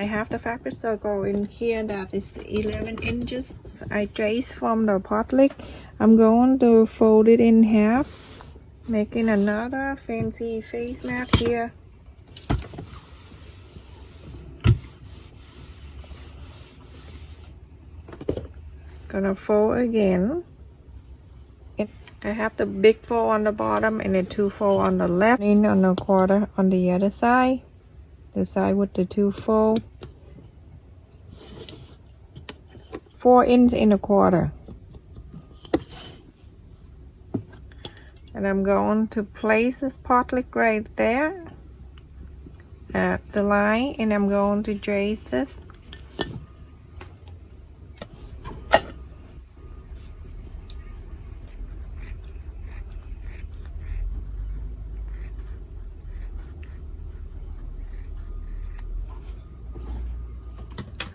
I have the fabric circle in here that is 11 inches. I traced from the potlick. I'm going to fold it in half, making another fancy face mat here. Gonna fold again. I have the big fold on the bottom and the 2 fold on the left, in on the quarter on the other side, the side with the 2 fold. 4 inches in a quarter. And I'm going to place this potlick right there at the line, and I'm going to trace this.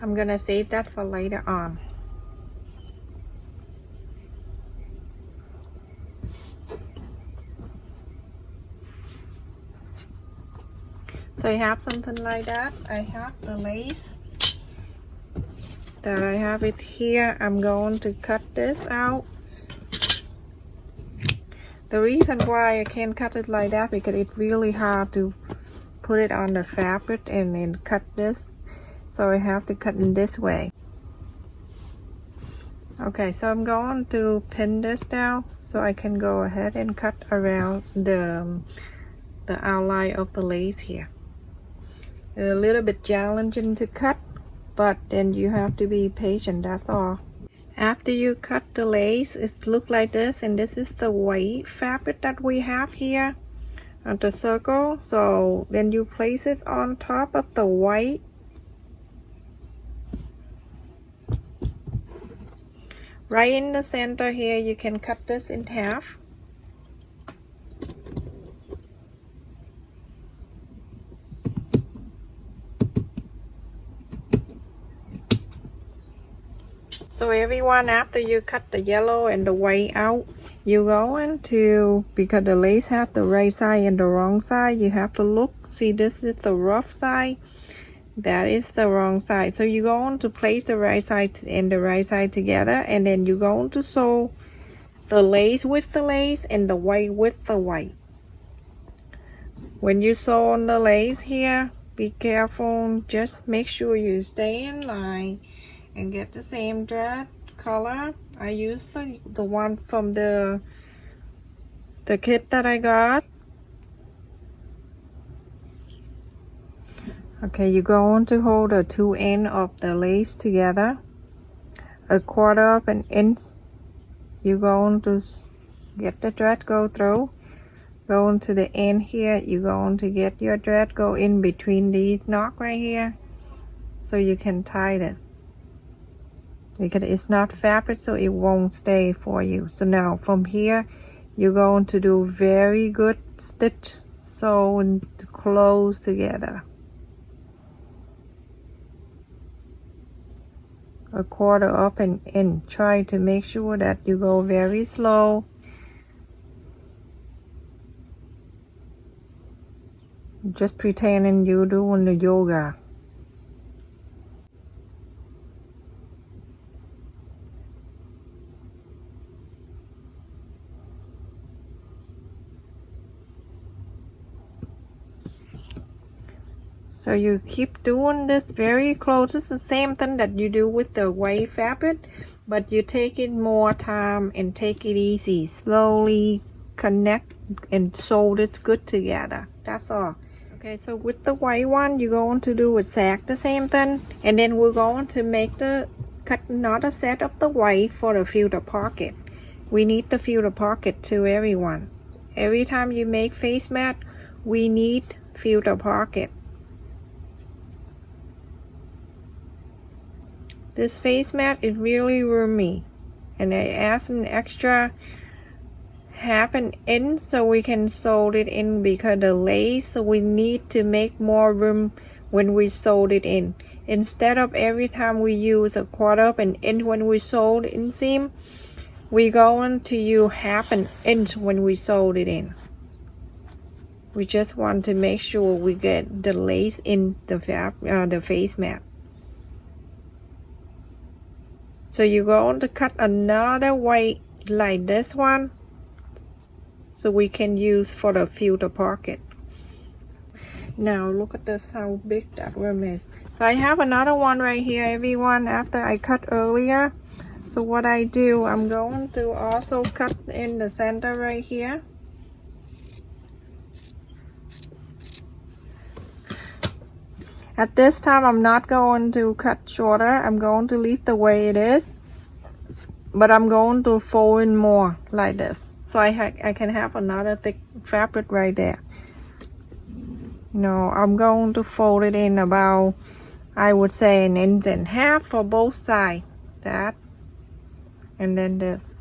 I'm gonna save that for later on. So I have something like that. I have the lace that I have it here. I'm going to cut this out. The reason why I can't cut it like that because it's really hard to put it on the fabric and then cut this. So I have to cut in this way. Okay, so I'm going to pin this down so I can go ahead and cut around the outline of the lace here. It's a little bit challenging to cut, but then you have to be patient, that's all. After you cut the lace, it looks like this, and this is the white fabric that we have here on the circle. So then you place it on top of the white. Right in the center here, you can cut this in half. So everyone, after you cut the yellow and the white out, you're going to, because the lace have the right side and the wrong side, you have to look. See, this is the rough side. That is the wrong side. So you're going to place the right side and the right side together, and then you're going to sew the lace with the lace and the white with the white. When you sew on the lace here, be careful. Just make sure you stay in line and get the same thread color. I use the one from the kit that I got. Okay, you're going to hold the 2 ends of the lace together, 1/4 of an inch. You're going to get the thread go through, going to the end here. You're going to get your thread go in between these knots right here, so you can tie this, because it's not fabric, so it won't stay for you. So now from here, you're going to do very good stitch, sew and close together. 1/4 of an inch. Try to make sure that you go very slow. Just pretending you're doing the yoga. So you keep doing this very close. It's the same thing that you do with the white fabric, but you take it more time and take it easy. Slowly connect and sew it good together. That's all. Okay, so with the white one, you're going to do exact the same thing, and then we're going to make cut another set of the white for the filter pocket. We need the filter pocket too, everyone. Every time you make face mat, we need filter pocket. This face mat is really roomy, and I add an extra 1/2 an inch so we can sew it in, because the lace, so we need to make more room when we sew it in. Instead of every time we use 1/4 of an inch when we sew the inseam, we're going to use 1/2 an inch when we sew it in. We just want to make sure we get the lace in the face mat. So you're going to cut another way like this one, so we can use for the filter pocket. Now look at this, how big that worm is. So I have another one right here, everyone, after I cut earlier. So what I do, I'm going to also cut in the center right here. At this time, I'm not going to cut shorter. I'm going to leave the way it is, but I'm going to fold in more like this, so I can have another thick fabric right there. No, I'm going to fold it in about, I would say, 1.5 inches for both sides. That, and then this.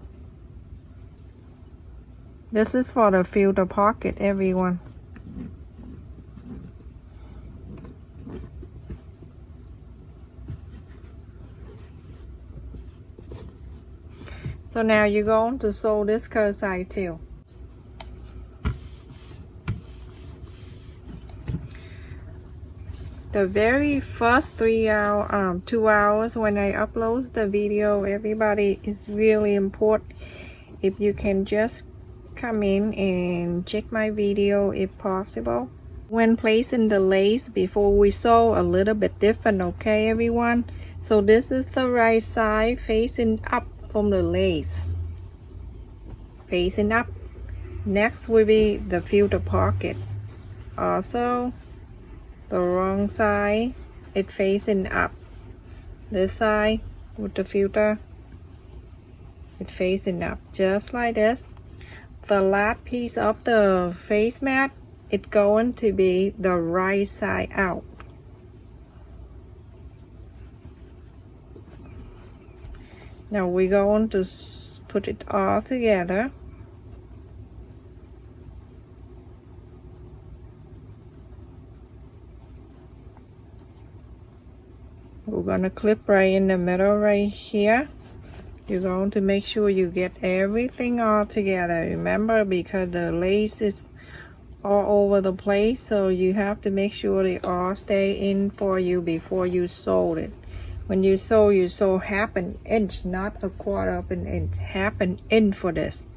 This is for the filter pocket, everyone. So now you're going to sew this curve side too. The very first 2 hours when I upload the video, everybody, is really important. If you can just come in and check my video if possible. When placing the lace before we sew, a little bit different, okay everyone? So this is the right side facing up from the lace, facing up. Next will be the filter pocket. Also the wrong side, it facing up. This side with the filter, it facing up, just like this. The last piece of the face mat, it's going to be the right side out. Now we're going to put it all together. We're gonna clip right in the middle right here. You're going to make sure you get everything all together. Remember, because the lace is all over the place, so you have to make sure they all stay in for you before you sew it. When you sew 1/2 inch, not 1/4 inch, 1/2 inch for this.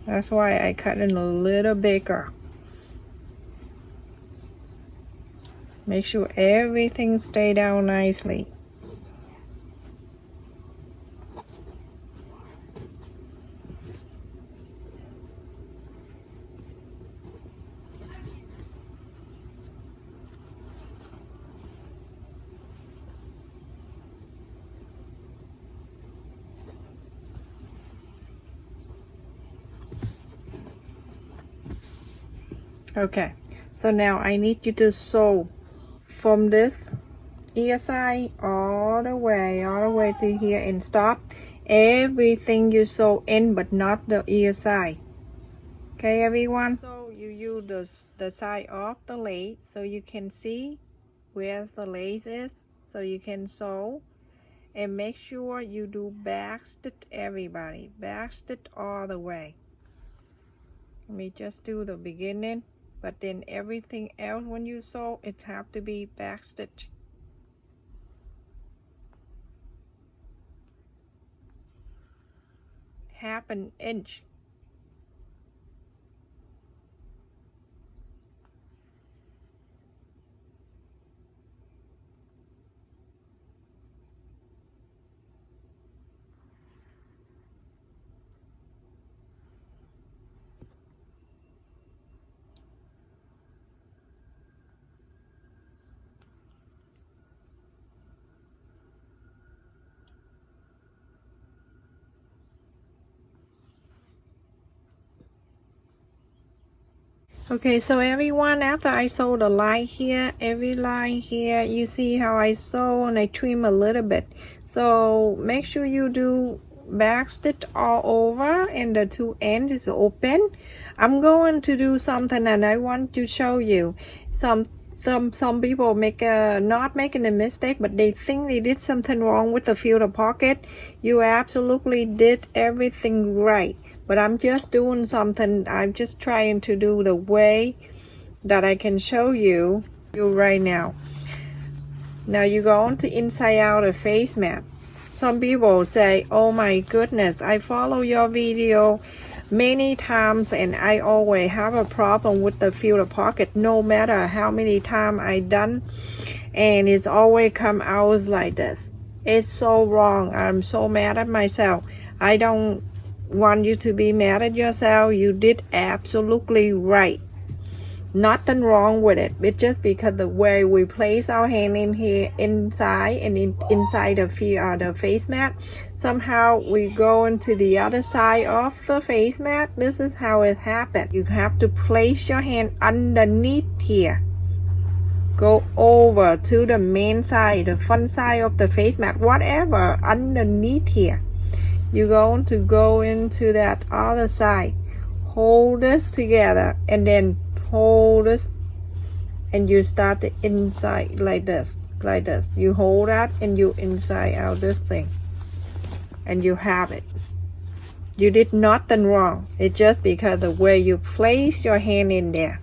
That's why I cut it a little bigger. Make sure everything stay down nicely. Okay, so now I need you to sew from this ear side all the way to here and stop everything you sew in, but not the ear side. Okay everyone, so you use the side of the lace so you can see where the lace is, so you can sew. And make sure you do back stitch, everybody, back stitch all the way. Let me just do the beginning, but then everything else when you sew, it have to be back stitch. Half an inch. Okay, so everyone, after I sew the line here, every line here, you see how I sew and I trim a little bit. So make sure you do back stitch all over and the two ends is open. I'm going to do something and I want to show you. Some people make not making a mistake, but they think they did something wrong with the filter pocket. You absolutely did everything right. but I'm just doing something. I'm just trying to do the way that I can show you right now. Now you go on to inside out a face mat. Some people say, oh my goodness, I follow your video many times and I always have a problem with the filter pocket no matter how many times I done, and it's always come out like this. It's so wrong. I'm so mad at myself. I don't want you to be mad at yourself. You did absolutely right. Nothing wrong with it. It's just because the way we place our hand in here, inside and inside the face mat, somehow we go into the other side of the face mat. This is how it happened. You have to place your hand underneath here. Go over to the main side, the front side of the face mat, whatever underneath here. You're going to go into that other side. Hold this together and then hold this, and you start the inside like this. You hold that and you inside out this thing, and you have it. You did nothing wrong. It's just because the way you place your hand in there.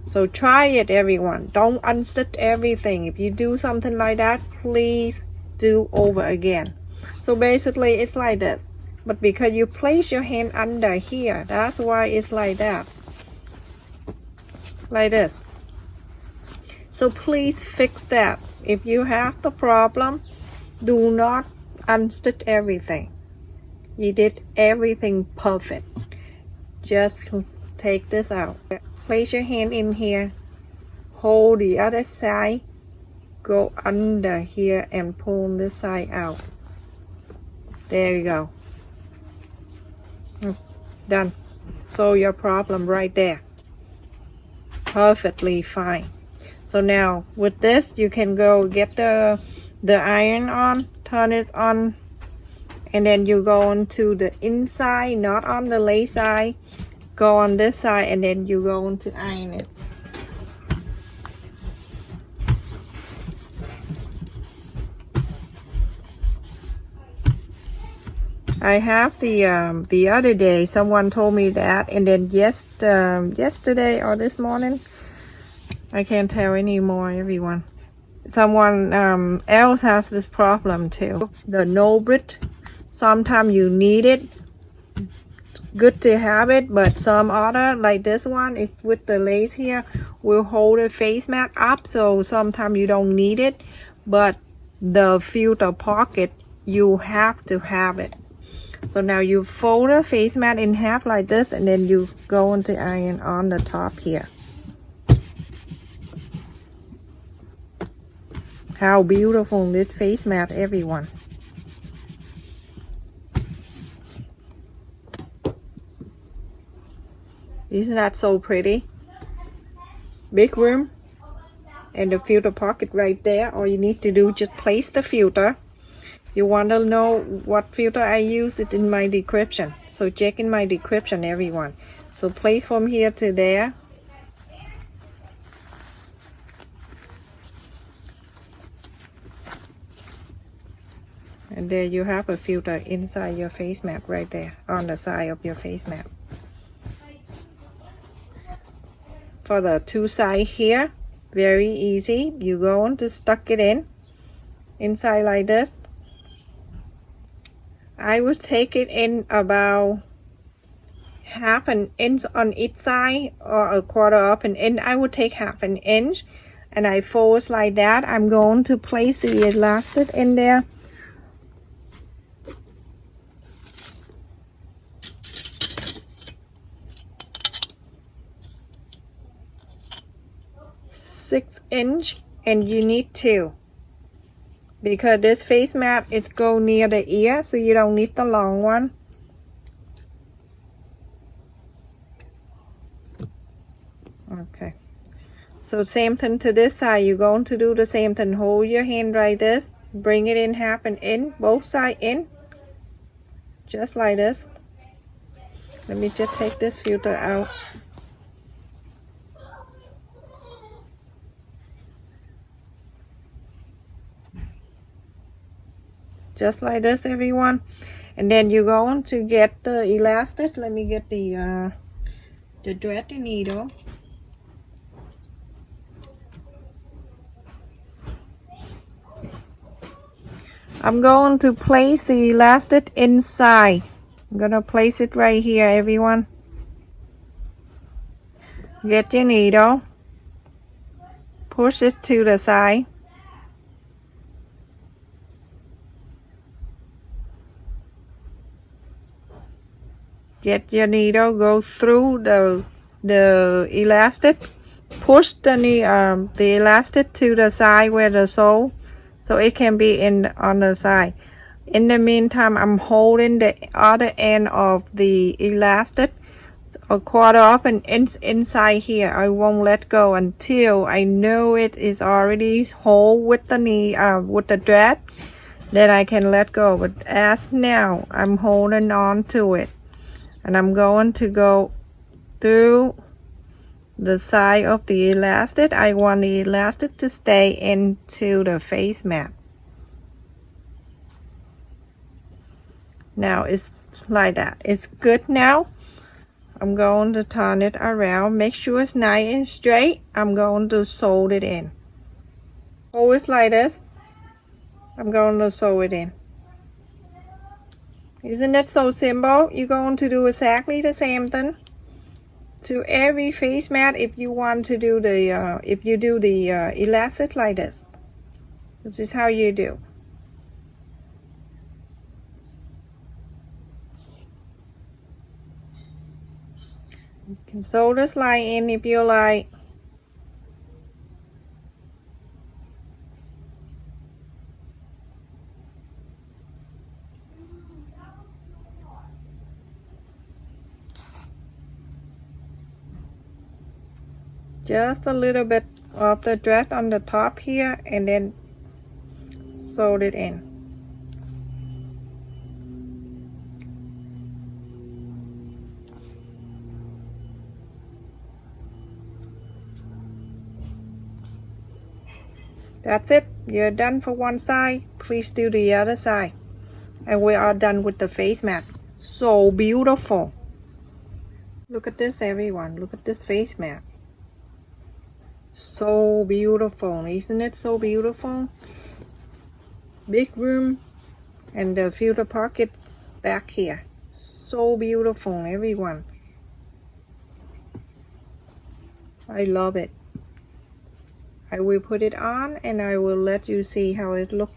So try it, everyone. Don't unstitch everything. If you do something like that, please do over again. So basically it's like this, but because you place your hand under here, that's why it's like that. Like this. So please fix that. If you have the problem, do not unstitch everything. You did everything perfect. Just take this out. Place your hand in here. Hold the other side. Go under here and pull this side out. There you go. Done. So your problem right there. Perfectly fine. So now with this you can go get the iron on, turn it on, and then you go on to the inside, not on the lace side. Go on this side and then you go on to iron it. I have the other day someone told me that, and then yesterday or this morning, I can't tell anymore, everyone. Someone else has this problem too. The no bridge, sometimes you need it. Good to have it, but some other like this one is with the lace here will hold the face mat up, so sometimes you don't need it, but the filter pocket you have to have it. So now you fold the face mat in half like this, and then you go into iron on the top here. How beautiful this face mat, everyone. Isn't that so pretty? Big room and the filter pocket right there. All you need to do, just place the filter. You want to know what filter I use, it in my description. So check in my description, everyone. So place from here to there. And there you have a filter inside your face mat right there, on the side of your face mat. For the two sides here, very easy. You go on to stuck it in inside like this. I would take it in about half an inch on each side, or a quarter of an inch. I would take half an inch and I fold like that. I'm going to place the elastic in there. Inch, and you need 2 because this face mat it go near the ear, so you don't need the long one. Okay, so same thing to this side. You're going to do the same thing. Hold your hand like this, bring it in half and in, both sides in, just like this. Let me just take this filter out. Just like this, everyone. And then you're going to get the elastic. Let me get the thread needle. I'm going to place the elastic inside. I'm gonna place it right here, everyone. Get your needle, push it to the side. Get your needle, go through the elastic, push the elastic to the side where the sole, so it can be on the side. In the meantime, I'm holding the other end of the elastic a quarter up and inside here. I won't let go until I know it is already whole with the thread. Then I can let go. But as now, I'm holding on to it, and I'm going to go through the side of the elastic. I want the elastic to stay into the face mat. Now it's like that. It's good now. I'm going to turn it around. Make sure it's nice and straight. I'm going to sew it in. Hold it like this. I'm going to sew it in. Isn't it so simple? You're going to do exactly the same thing to every face mat if you want to do the elastic like this. This is how you do. You can sew this line in if you like. Just a little bit of the thread on the top here, and then sew it in. That's it. You're done for one side. Please do the other side. And we are done with the face mat. So beautiful. Look at this, everyone. Look at this face mat. So beautiful. Isn't it so beautiful? Big room and the filter pockets back here. So beautiful, everyone. I love it. I will put it on and I will let you see how it looks.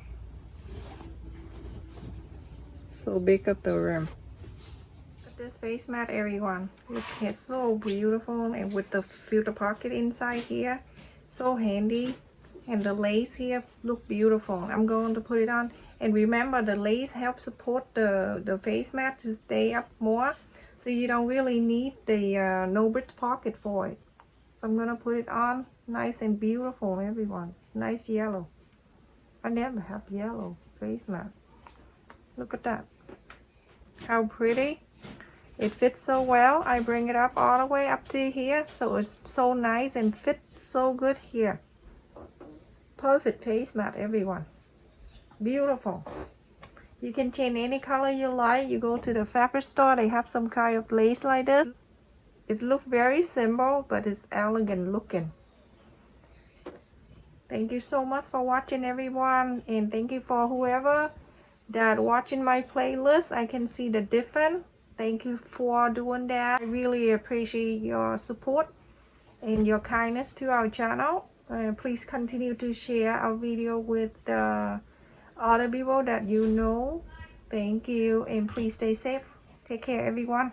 So big up the room. Look at this face mat, everyone. Look, it's so beautiful, and with the filter pocket inside here, so handy. And the lace here look beautiful. I'm going to put it on, and remember the lace helps support the face mat to stay up more, so you don't really need the no bridge pocket for it. So I'm gonna put it on nice and beautiful, everyone. Nice yellow. I never have yellow face mat. Look at that. How pretty. It fits so well. I bring it up all the way up to here, so it's so nice and fits so good here. Perfect face mat, everyone. Beautiful. You can change any color you like. You go to the fabric store, they have some kind of lace like this. It looks very simple, but it's elegant looking. Thank you so much for watching, everyone, and thank you for whoever that watching my playlist. I can see the difference. Thank you for doing that. I really appreciate your support and your kindness to our channel. Please continue to share our video with other people that you know. Thank you, and please stay safe. Take care, everyone.